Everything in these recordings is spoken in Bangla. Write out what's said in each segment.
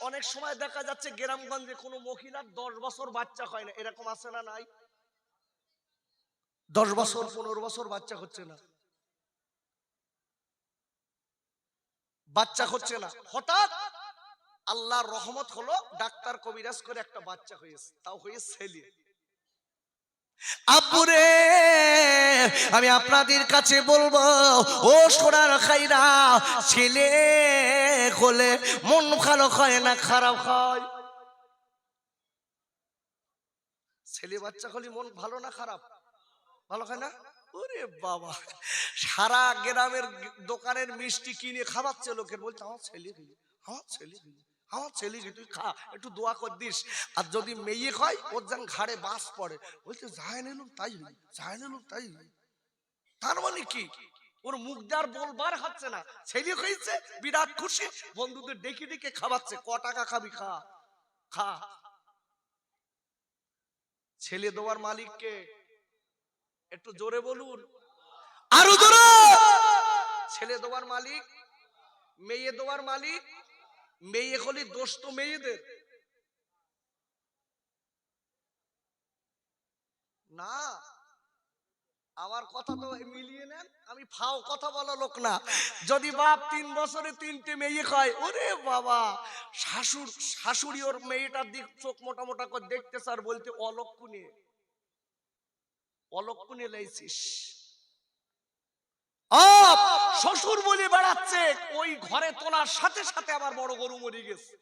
অনেক সময় দেখা যাচ্ছে গ্রামগঞ্জে কোনো মহিলার 10 বছর বাচ্চা হয় না, এরকম আছে না নাই? 10 বছর 15 বছর বাচ্চা হচ্ছে না, বাচ্চা হচ্ছে না। হঠাৎ আল্লাহর রহমত হলো, ডাক্তার কবিরাজ করে একটা বাচ্চা হয়েছে, তাও হয়ে ছেলে। আব্বুরে আমি আপনাদের কাছে বলবো, ও সোনার খাইরা, ছেলে হলে মন ভালো হয় না খারাপ হয়? ছেলে বাচ্চা হলে মন ভালো না খারাপ? ভালো হয় না? ওরে বাবা, সারা গ্রামের দোকানের মিষ্টি কিনে খাওয়াচ্ছে লোকের, বলছে আমার ছেলে গেলি, আমার ছেলে গেলি, আমার ছেলে গেলি, তুই খা, একটু দোয়া কর দিস। আর যদি মেয়ে হয় ওর যেন ঘাড়ে বাস পড়ে, বলছে যাই নিলুম তাই হইল, যাই নিলুম তাই হইল। তার মানে কি, ওর মুখ দ্বার বলবার হচ্ছে না, ছেলে হয়েছে বিরাট খুশি, বন্ধুদের ডেকে ডেকে খাওয়াচ্ছে, ক টাকা খাবি খা, খা। ছেলে দেওয়ার মালিককে একটু জোরে বলুন, আরো জোরে। ছেলে দেওয়ার মালিক, মেয়ে দেওয়ার মালিক। মেয়ে হলে দোষ তো মেয়েদের না। আমার কথা তো মিলিয়ে নেন, আমি ফাও কথা বলা লোক না। যদি বাপ 3 বছরে 3টে মেয়ে খায়, ওরে বাবা, শাশুড়ি ওর মেয়েটার দিক চোখ মোটা মোটা করে দেখতে স্যার, বলতে অলক্ষণে, অলক্ষণে লাইছিস। শ্বশুর বলে বেড়াচ্ছে, ওই ঘরে তোলার সাথে সাথে আমার বড় গরু মরে গেছে।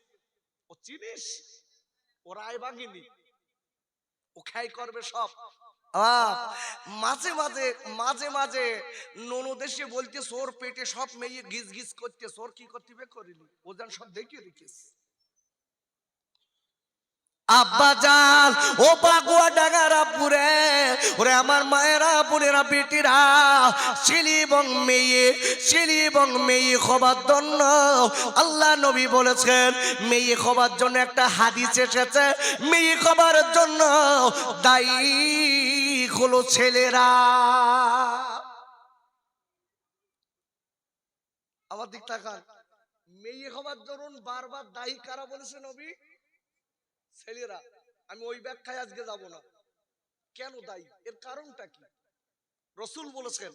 ও চিনিস, ও রায় বাগিনি, ও খাই করবে সব। মাঝে মাঝে মাঝে মাঝে ননদেশে বলতে, সোর পেটে সব মেয়ে গিজ গিজ করতে, সোর কি করতে করিলি, ও যেন সব দেখিয়ে রেখেস। আব্বা জান, ও পাগুয়া ডাঙ্গার আব্বুরে, ওরে আমার মায়েরা, বোনেরা, বেটিরা, ছেলে এবং মেয়ে, ছেলে এবং মেয়ে হবার জন্য আল্লাহ নবী বলেছেন, মেয়ে হবার জন্য একটা হাদিস এসেছে, মেয়ে হবার জন্য দায়ী হলো ছেলেরা। আমার দিক তাকান, মেয়ে হবার জন্য বারবার দায়ী কারা বলেছে নবী? ছেলেরা। আমি ওই ব্যাখ্যায় আজকে যাব না, কেন দায়ী, এর কারণটা কি। রসুল বলেছেন,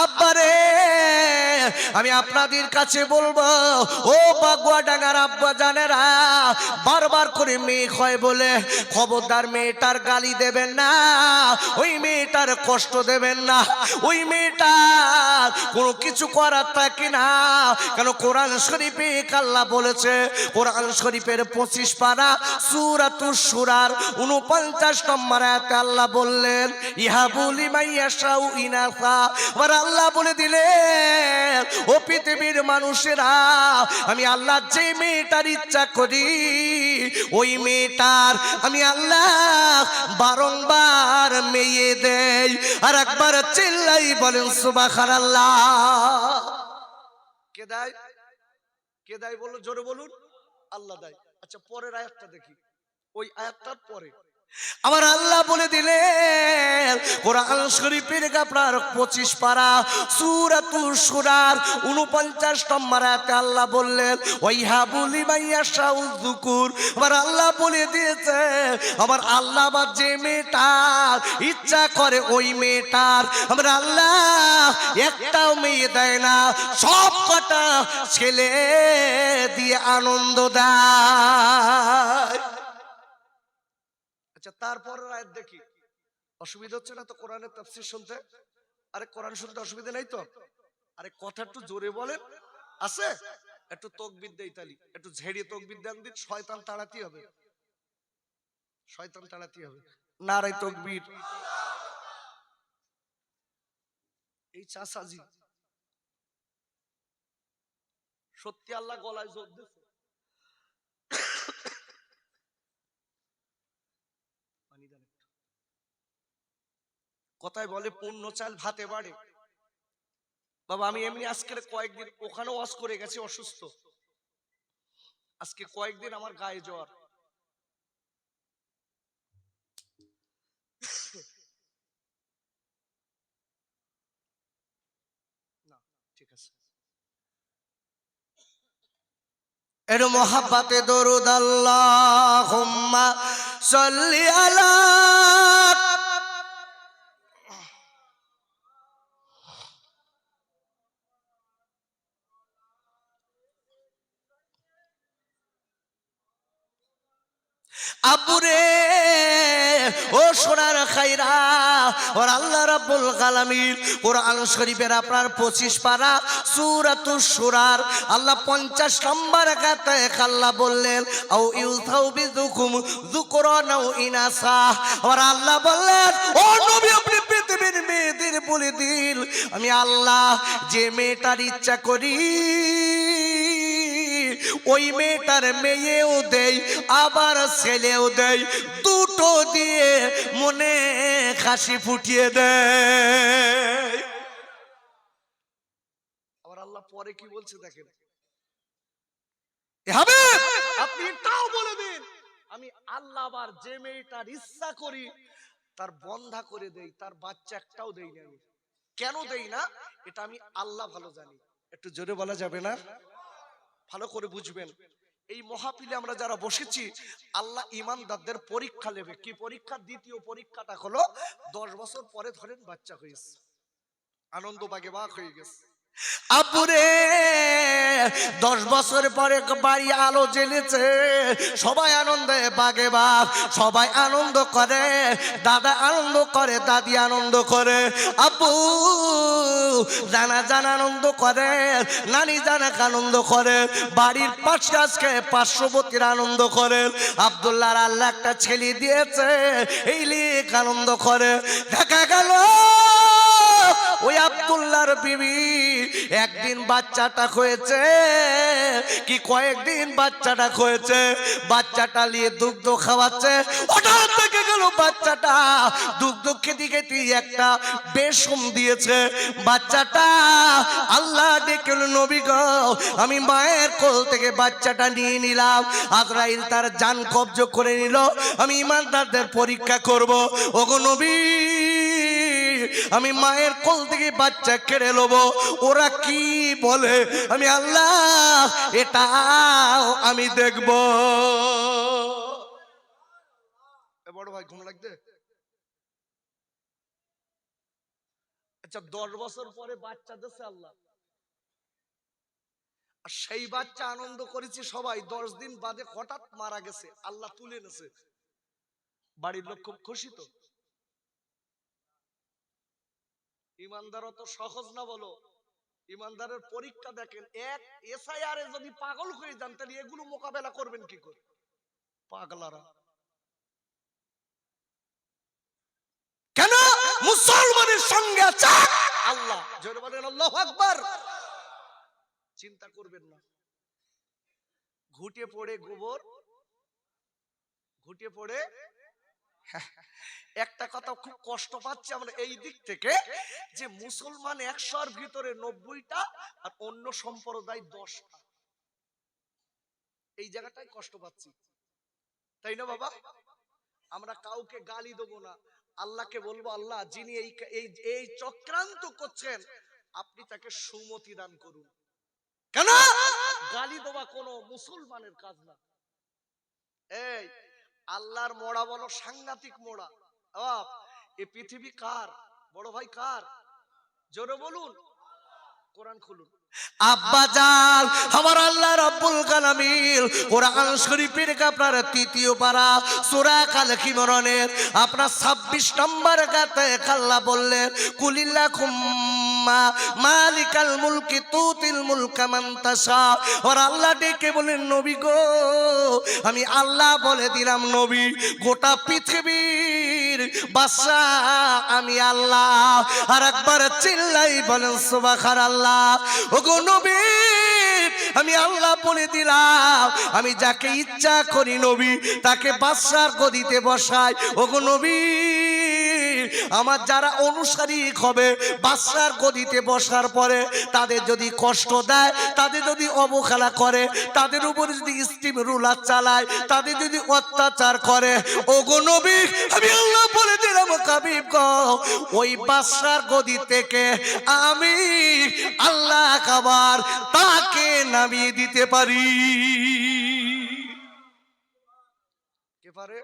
আব্বারে আমি আপনাদের কাছে বলবো, ও বাগুয়া ডাঙ্গার আব্বা জানেরা, বারবার করে মেয়ে হয় বলে খবরদার মেয়েটার গালি দেবেন না, ওই মেয়েটার কষ্ট দেবেন না, ওই মেয়েটার কোনো কিছু করার থাকে না। কেন, কোরআন শরীফে আল্লাহ বলেছে, কোরআন শরীফের 25 পারা সূরাতুশ সূরার 49 নম্বর আয়াতে আল্লাহ বললেন, ইহাবুলি মাইয়াশাউ ইনাসা। আর আল্লাহ বলে দিলেন, ও পৃথিবীর মানুষেরা, আমি আল্লাহ যে মেয়েটার ইচ্ছা করি ওই মেয়েটার আমি আল্লাহ বারংবার মেয়ে দেই। আর একবার চিল্লাই বলেন সুবহানাল্লাহ। কে দেয়? কে দেয় বলো, জোরে বলুন। আল্লাহ দেয়। আচ্ছা, পরের আয়াতটা দেখি, ওই আয়াতটার পরে আবার আল্লাহ বলে দিলেন, কোরআন শরীফের আপনার 25 পারা সূরাতুশ সূরার 49 নম্বর আয়াতে আল্লাহ বললেন, ওয়াইহাবুলি মাইয়াশাউ যুকুর। আবার আল্লাহ বলে দিয়েছে, আবার আল্লাহ বা যে মেয়েটার ইচ্ছা করে ওই মেয়েটার আমরা আল্লাহ একটাও মেয়ে দেয় না, সব কটা ছেলে দিয়ে আনন্দ দেয়। আচ্ছা, তারপরের আয়াত দেখি। অসুবিধা হচ্ছে না তো কোরআনের তাফসীর শুনতে? আরে কোরআন শুনতে অসুবিধা নাই তো? আরে কথা একটু জোরে বলেন, আছে? একটু তাকবীর দেই, তালি একটু ঝেড়ে তাকবীর দেন দিন, শয়তান তাড়াতে হবে, শয়তান তাড়াতে হবে। নারে তাকবীর। এই চাচাজি সত্যি আল্লাহ গলায় জোর দিয়েছে। কথায় বলে পূর্ণ চাল ভাতে বাড়ে। বাবা, আমি এমনি আজকে কয়েকদিন ওখানে ওয়াজ করে গেছি, অসুস্থ, আজকে কয়েকদিন আমার গায়ে জ্বর। না, ঠিক আছে। এর মোহাব্বতে দরুদ আল্লাহুম্মা সাল্লি আলা আবুরে ও সোনার খাইরা ওর আল্লাহ রাব্বুল আলামিন কোরআন শরীফের আপনার 25 পারা সূরাতুশ শুরার আল্লাহ 50 নম্বর আয়াতে আল্লাহ বললেন আও ইউসাউ বিযুকুম যুকরান আও ইনাসা ওর আল্লাহ বললেন ও নবী আপনি পৃথিবীর মেয়েদের বলে দিন আমি আল্লাহ যে মেয়েটার ইচ্ছা করি ওই মেয়েটার মেয়েও দেই আবার ছেলেও দেই দুটো দিয়ে মনে হাসি ফুটিয়ে দেয়। আবার আল্লাহ পরে কি বলছে দেখেন, হবে আপনি এটাও বলে দিন আমি আল্লাহ আবার যে মেয়েটার ইচ্ছা করি তার বন্ধা করে দেই, তার বাচ্চা একটাও দেই না। আমি কেন দেই না এটা আমি আল্লাহ ভালো জানি। একটু জোরে বলা যাবে না? ভালো করে বুঝবেন। এই মহাপিলে আমরা যারা বসেছি আল্লাহ ইমানদারদের পরীক্ষা নেবে। কি পরীক্ষা? দ্বিতীয় পরীক্ষাটা হলো 10 বছর পরে ধরেন বাচ্চা হয়েছে, আনন্দ বাগে বাগ হয়ে গেছে। আপুরে 10 বছর পরে বাড়ি আলো জ্বেলেছে, সবাই আনন্দে বাগে বাগ, সবাই আনন্দ করে, দাদা আনন্দ করে, দাদি আনন্দ করে, আপু জানা জানা আনন্দ করে, নানি জানা আনন্দ করে, বাড়ির পাশে আজকে 500 আনন্দ করে, আব্দুল্লাহর আল্লাহ একটা ছেলে দিয়েছে এই লিখ আনন্দ করে। দেখা গেল ওই আব্দুল্লাহর বিবি একদিন বাচ্চাটা হয়েছে কি কয়েকদিন বাচ্চাটা হয়েছে, বাচ্চাটা নিয়ে দুগ্ধ খাওয়াচ্ছে, হঠাৎ থেকে গেল বাচ্চাটা দুগ্ধ খেতে খেতে একটা বেশম দিয়েছে। বাচ্চাটা আল্লাহ ডেকে নবী গো আমি মায়ের কোল থেকে বাচ্চাটা নিয়ে নিলাম, আজরাইল তার জান কবজ করে নিল, আমি ইমানদারদের পরীক্ষা করব। ওগো নবী আমি মায়ের কোল থেকে বাচ্চা কেড়ে নেব, ওরা কি বলে আমি আল্লাহ এটাও আমি দেখব। বড় ভাই ঘুম লাগবে? আচ্ছা 10 বছর পরে বাচ্চা দিচ্ছে আল্লাহ, আর সেই বাচ্চা আনন্দ করেছি সবাই, 10 দিন বাদে হঠাৎ মারা গেছে, আল্লাহ তুলে এনেছে, বাড়ির লোক খুব খুশি। তো ইমানদার অত সহজ না বলো। ইমানদারের পরীক্ষা দেখেন, এক এসআইআর যদি পাগল হয়ে যান তাহলে এগুলো মোকাবেলা করবেন কি করে? পাগলারা কেন মুসলমানের সঙ্গে আছে আল্লাহ। জোরে বলেন আল্লাহু আকবার। চিন্তা করবেন না, ঘুটে পড়ে গোবর, ঘুটে পড়ে। একটা কথা খুব কষ্ট পাচ্ছি আমরা এই দিক থেকে যে মুসলমান 100-র ভিতরে 90টা আর অন্য সম্প্রদায় 10টা, এই জায়গাটাই কষ্ট পাচ্ছি, তাই না বাবা? আমরা কাউকে গালি দেবো না, আল্লাহকে বলবো আল্লাহ যিনি এই চক্রান্ত করছেন আপনি তাকে সুমতি দান করুন। কেন গালি দেওয়া কোনো মুসলমানের কাজ না। এই আল্লাহর মোড়া বলো সাংঘাতিক মোড়া। এই পৃথিবী কার? বড় ভাই কার? জোরে বলুন, কোরআন খুলুন। আব্বা জান আমার আল্লাহ রাব্বুল আলামিন কোরআন শরীফের আপনার 3য় পারা সূরা আল ইমরানের আপনার 26 নম্বর আয়াতে আল্লাহ বললেন কুলিল্লাহুম্মা মালিকাল মুলকি তুতিল মুলকা মান তাশা। আর আল্লাহ ডেকে বলেন নবী গো আমি আল্লাহ বলে দিলাম নবী গোটা পৃথিবীর বাদশা আমি আল্লাহ। আর একবার চিল্লাই বলেন সুবহানাল্লাহ। ওগো নবী আমি আল্লাহ বলে দিলাম আমি যাকে ইচ্ছা করি নবী তাকে বাদশার গদিতে বসাই। ওগো নবী আমার যারা অনুসারী হবে বাদশার গদিতে বসার পরে তাদের যদি কষ্ট দেয়, তাদের যদি অবহেলা করে, তাদের উপরে যদি স্টিম রুলার চালায়, তাদের যদি অত্যাচার করে, ওগো নবী আমি আল্লাহ বলে দিলাম হাবিব গো ওই বাদশার গদি থেকে আমি আল্লাহ আবার তাকে নামিয়ে দিতে পারি। কে পারে?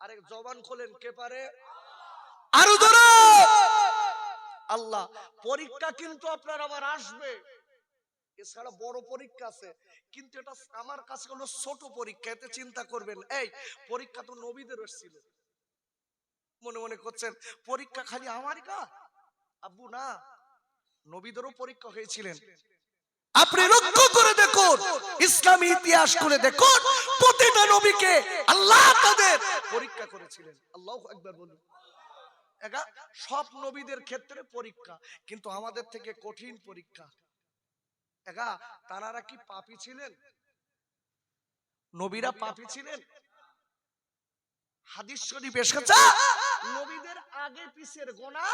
আরে জবান খোলেন, কে পারে? আরো জোরে। আল্লাহ। পরীক্ষা কিন্তু আপনার আমার আসবে, এছাড়া বড় পরীক্ষা আছে, কিন্তু এটা আমার কাছে হলো ছোট পরীক্ষা, এতে চিন্তা করবেন। এই পরীক্ষা তো নবীদের এসেছিল। মনে মনে করছেন পরীক্ষা খালি আমারই কা? আব্বু না, নবীদেরও পরীক্ষা হয়েছিলেন। আপনি লক্ষ্য করে দেখুন, ইসলামী ইতিহাস করে দেখুন, প্রতিটা নবীকে আল্লাহ তাদের পরীক্ষা করেছিলেন। আল্লাহু আকবার বলুন। একা সব নবীদের ক্ষেত্রে পরীক্ষা, কিন্তু আমাদের থেকে কঠিন পরীক্ষা। একা তারা কি পাপী ছিলেন? নবীরা পাপী ছিলেন? হাদিস শরীফ এসেছে নবীদের আগে পিছের গোনা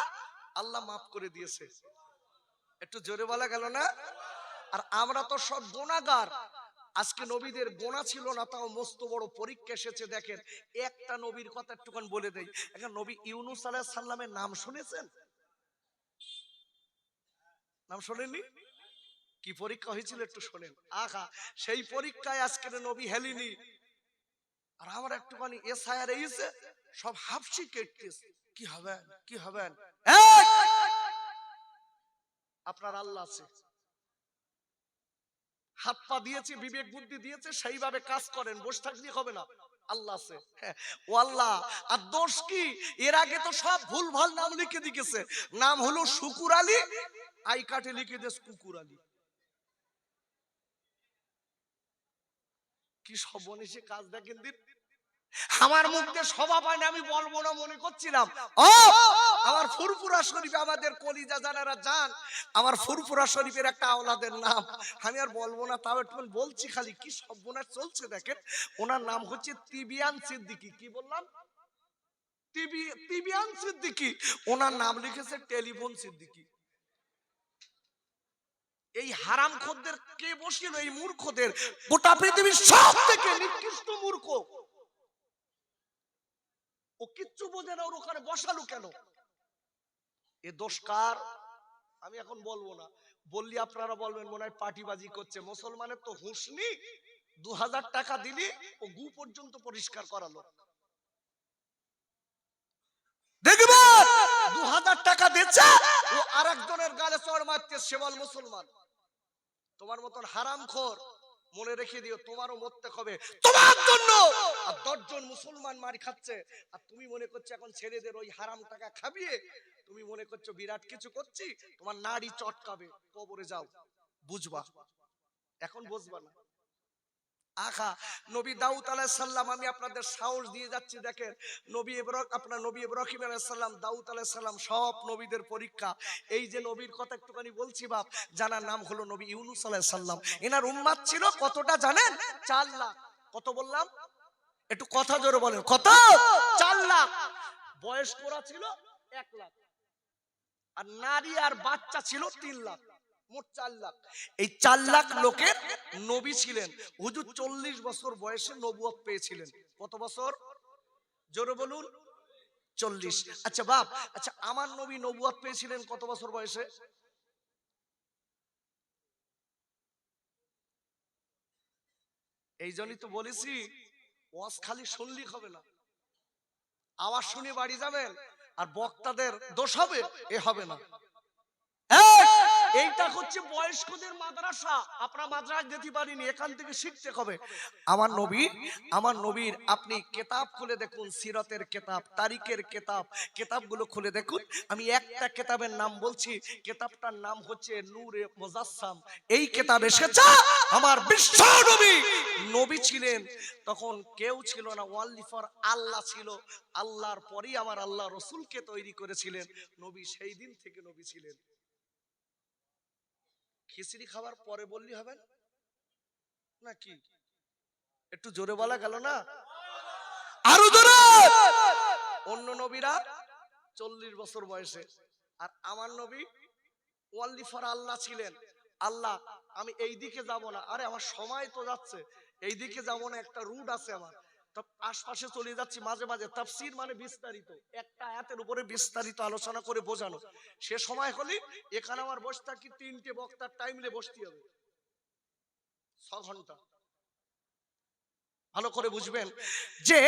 আল্লাহ মাফ করে দিয়েছে। একটু জোরে বলা গেল না? আর আমরা তো সব গুনাহগার। আজকে নবীদের গোনা ছিল না, তাও মস্ত বড় পরীক্ষা এসেছে। দেখেন একটা নবীর কথা একটুখানি বলে দেই। এখন নবী ইউনূস আলাইহিস সালামের নাম শুনেছেন? নাম শোনেননি? কি পরীক্ষা হয়েছিল একটু শোনেন। আহা, সেই পরীক্ষায় আজকের নবী হেলিনি। আর আমরা একটুখানি এসআইআর এসে সব হাফসি কেটতেছে, কি হবেন কি হবেন। এক আপনার আল্লাহ আছে, হাত পা দিয়েছে, বিবেক বুদ্ধি দিয়েছে, সেইভাবে কাজ করেন, বসে থাকলে হবে না। আল্লাহ আছে। হ্যাঁ, ও আল্লাহ। আর দোষ কি? এর আগে তো সব ভুল ভাল নাম লিখে দিয়েছে। নাম হলো শুকুর আলী, আই কার্ডে লিখে দিয়েছে কুকুর আলী। কি সর্বনেশে কাজ দেখেন দিন। আমার মুখ দিয়ে সভা পায় না, আমি বলবো না মনে করছিলাম। ও আমার ফুরফুরা শরীফে আমাদের কলিজা জানারা যান, আমার ফুরফুরা শরীফের একটা আওলাদের নাম আমি আর বলবো না, তাও একটু বলছি খালি। কি সর্বনাশ চলছে দেখেন। ওনার নাম হচ্ছে তিবিয়ান সিদ্দিকী। কি বললাম? তিবিয়ান সিদ্দিকী। ওনার নাম লিখেছে টেলিফোন সিদ্দিকী। এই হারাম খোরদের কে বসিল? এই মূর্খদের। গোটা পৃথিবীর সব থেকে নিকৃষ্ট মূর্খ। ও কিচ্ছু বোঝে না, ওর ওখানে বসালো কেন? এ দোষ কার? আমি এখন বলবো না, বললি আপনারা বলবেন মনে হয় পার্টিবাজি করছে। মুসলমানের তো হুঁশ নেই। 2000 টাকা দিলি ও গু পর্যন্ত পরিষ্কার করালো। দেখবেন 2000 টাকা দিচ্ছে, ও আরেকজনের গালে চড় মারতে, সে বল মুসলমান। তোমার মতন হারামখোর, মনে রেখে দিও, তোমারও মরতে হবে তোমার জন্য। আর 10 জন মুসলমান মার খাচ্ছে, আর তুমি মনে করছো এখন ছেলেদের ওই হারাম টাকা খাবিয়ে তুমি মনে করছো বিরাট কিছু করছি। তোমার নাড়ি চটকাবে, কবরে যাও, বুঝবা। এখন বুঝবা না। আখা নবী দাউদ আলাইহিস সালাম, আমি আপনাদের সাহস দিয়ে যাচ্ছি। দেখেন নবী ইব্রাহিম আলাইহিস সালাম, দাউদ আলাইহিস সালাম, সব নবীদের পরীক্ষা। এই যে নবীর কথা একটুখানি বলছি বাপ, জানার নাম হলো নবী ইউনূস আলাইহিস সালাম। এনার উম্মত ছিল কতটা জানেন? 4 লাখ। কত বললাম? একটু কথা জোরে বলেন, কত? 4 লাখ। বয়স্করা ছিল 1 লাখ, আর নারী আর বাচ্চা ছিল 3 লাখ, মোট 4 লাখ। এই 4 লাখ লোকের নবী ছিলেন। হুজুর 40 বছর বয়সে নবুয়ত পেয়েছিলেন। কত বছর? জোরে বলুন। 40। আচ্ছা বাপ, আচ্ছা আমার নবী নবুয়ত পেয়েছিলেন কত বছর বয়সে? এই জন্যই তো বলেছি ওয়াজ খালি শুনলি হবে না, আওয়াজ শুনে বাড়ি যাবেন আর বক্তাদের দোষ হবে এ হবে না। এইটা হচ্ছে বয়স্কদের মাদ্রাসা। আপনারা মাদ্রাসা যেতে পারিনি, এখান থেকে শিখতে হবে। আমার নবীর আপনি কিতাব খুলে দেখুন, সিরাতের কিতাব, তারিখের কিতাব, কিতাবগুলো খুলে দেখুন। আমি একটা কিতাবের নাম বলছি, কিতাবটার নাম হচ্ছে নূরে মুজাসসাম। এই কিতাব এসেছে আমার বিশ্ব নবী ছিলেন তখন কেউ ছিল না, ওয়ানলি ফর আল্লাহ ছিল। আল্লাহর পরেই আমার আল্লাহ রাসূলকে তৈরি করেছিলেন। নবী সেই দিন থেকে নবী ছিলেন। খিচুড়ি খাবার পরে বললি হবে নাকি? একটু জোরে বলা গেল না? আরো জোরে। অন্য নবীরা 40 বছর বয়সে, আর আমার নবী ওয়ানলি ফর আল্লাহ ছিলেন। আল্লাহ আমি এই দিকে যাব না, আরে আমার সময় তো যাচ্ছে, এই দিকে যাব না, একটা রুট আছে আমার, তো আশপাশে চলে যাচ্ছি। মাঝে মাঝে তাফসীর মানে বিস্তারিত, একটা আয়াতের উপরে বিস্তারিত আলোচনা করে বোঝানো। সে সময় হলে এখানে আমার বসে থাকি, 3টে বক্তার টাইমলে বসতে হবে, 6 ঘন্টা। ভালো করে বুঝবেন যে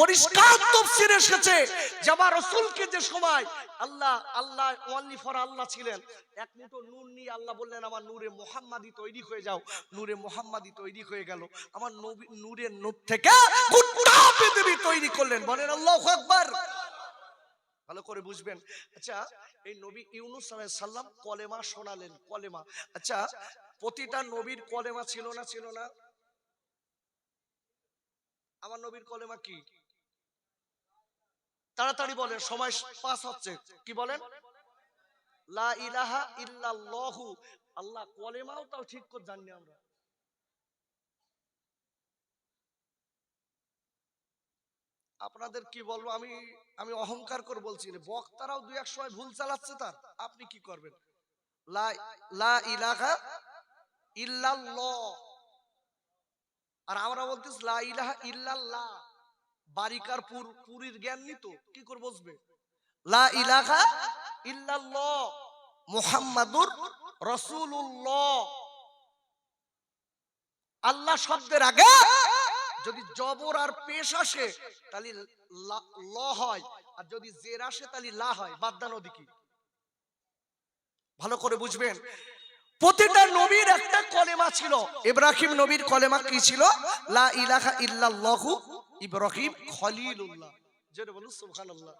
পরিষ্কার তাফসীরে এসেছে যে আমার রাসূলকে যে সময় আল্লাহ ওয়ালি ফর আল্লাহ ছিলেন, এক মুঠো নূর নিয়ে আল্লাহ বললেন আমার নূরে মুহাম্মাদি তৈরি হয়ে যাও, নূরে মুহাম্মাদি তৈরি হয়ে গেল। আমার নবী নূরের নূর থেকে গোটা পৃথিবী তৈরি করলেন, বলেন আল্লাহু আকবার। ভালো করে বুঝবেন। আচ্ছা, এই নবী ইউনূস আলাইহিস সালাম কলেমা শোনালেন, কলেমা। আচ্ছা, প্রতিটা নবীর কলেমা ছিল না? ছিল না? আমার নবীর কলেমা কি? তাড়াতাড়ি বলেন, সময় পাস হচ্ছে। কি বলেন? লা ইলাহা ইল্লাল্লাহু। আল্লাহ কলেমাও তাও ঠিক করে জানি আমরা। আপনাদের কি বলবো, আমি অহংকার করে বলছি না, বক্তারাও দুই এক সময় ভুল চালাচ্ছে, তার আপনি কি করবেন? লা ইলাহা ইল্লাল্লাহ, আর আমরা বলতেছি লা ইলাহা ইল্লাল্লাহ। বারিকার পুরীর জ্ঞান নিত, কি করে বসবে? লা ইলাহা ইল্লাল্লাহ মুহাম্মাদুর রাসূলুল্লাহ। আল্লাহ শব্দের আগে যদি জবর আর পেশ আসে তাহলে ল হয়, আর যদি জের আসে তাহলে লা হয়। বাদ নদী কি? ভালো করে বুঝবেন। প্রতিটা নবীর একটা কলেমা ছিল। ইব্রাহিম নবীর কলেমা কি ছিল? লা ইলাহা ইল্লাল্লাহু ইব্রাহিম খলিলুল্লাহ। জোরে বলুন সুবহানাল্লাহ।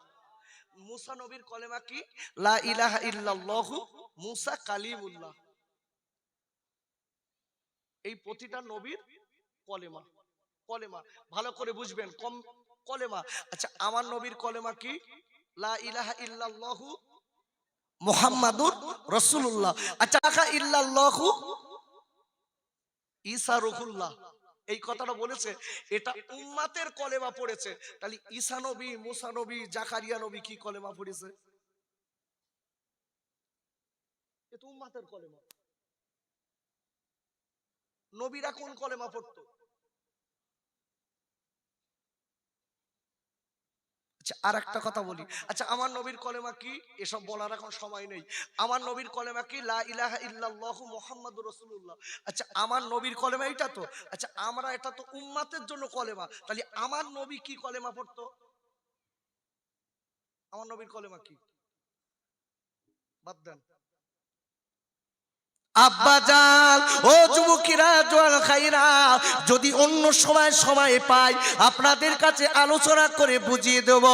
মুসা নবীর কলেমা কি? লা ইলাহা ইল্লাল্লাহু মুসা কালিমুল্লাহ। এই প্রতিটা নবীর কলেমা, কলেমা। ভালো করে বুঝবেন, কলেমা। আচ্ছা, আমার নবীর কলেমা কি? লা ইলাহা ইল্লাল্লাহু মুহাম্মাদুর রাসূলুল্লাহ। আচ্ছা, ইল্লাল্লাহু ঈসা রূহুল্লাহ, এই কথাটা বলেছে, এটা উম্মাতের কলেমা পড়েছে। তাহলে ঈসা নবী, মুসা নবী, জাকারিয়া নবী কি কলেমা পড়েছে? এটা উম্মাতের কলেমা। নবীরা কোন কলেমা পড়তো? আচ্ছা, আর একটা কথা বলি। আচ্ছা, আমার নবীর কলেমা কি? এসব বলার এখন সময় নেই। আমার নবীর কলেমা কি? লা ইলাহা ইল্লাল্লাহু মুহাম্মাদুর রাসূলুল্লাহ। আচ্ছা, আমার নবীর কলেমা এটা তো। আচ্ছা, আমরা এটা তো উম্মাতের জন্য কলেমা, তাহলে আমার নবী কি কলেমা পড়তো? আমার নবীর কলেমা কি? বাদ দেন। আব্বাজান, ও যুবকেরা, জোয়ান খাইরা, যদি অন্য সময় পাই আপনাদের কাছে আলোচনা করে বুঝিয়ে দেব।